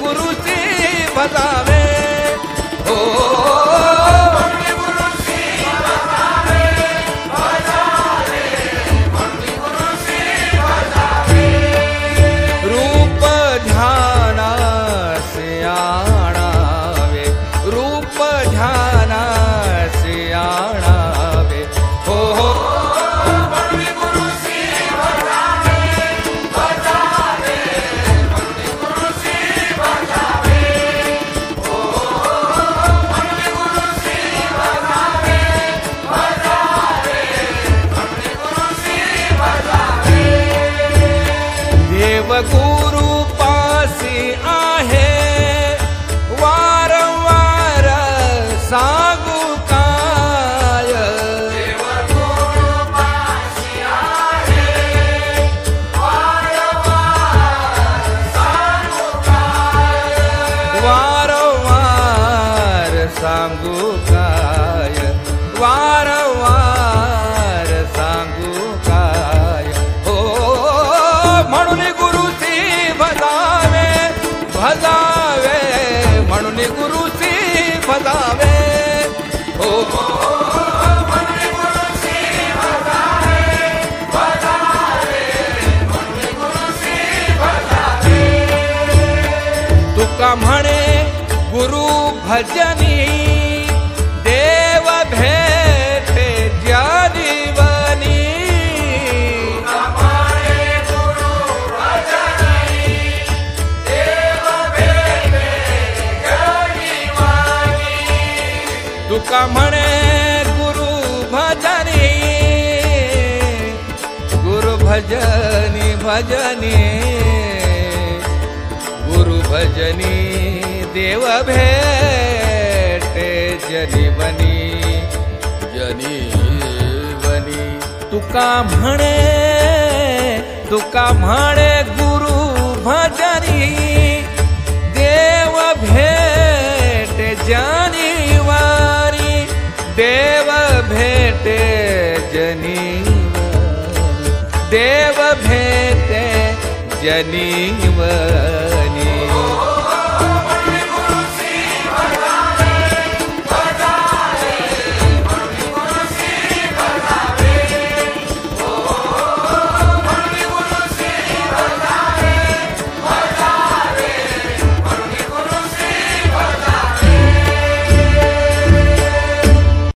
गुरुसी भजावे हो रूप ध्यानासे आणावे रूप ध्यानासे आणावे हो हो गुरु पासी आहे वारंवार सांगू काय गुरु पासी आहे वारंवार सांगू काय वारंवार सांगू काय वारंवार सांगू काय हो म्हणून भजावे म्हणून गुरुसी भजावे हो म्हणून गुरुसी भजावे भजावे म्हणून गुरुसी भजावे तुका म्हणे गुरु भजनी देव भेटे ज्ञानीवनी तुका म्हणे गुरु भजनी गुरु भजनी भजनी गुरु भजनी देव भेटे जनीवनी जनीवनी तुका म्हणे गुरु भजनी देव भेटे जनीवनी देव भेटे जनीवनी देव भेटे जनीवनी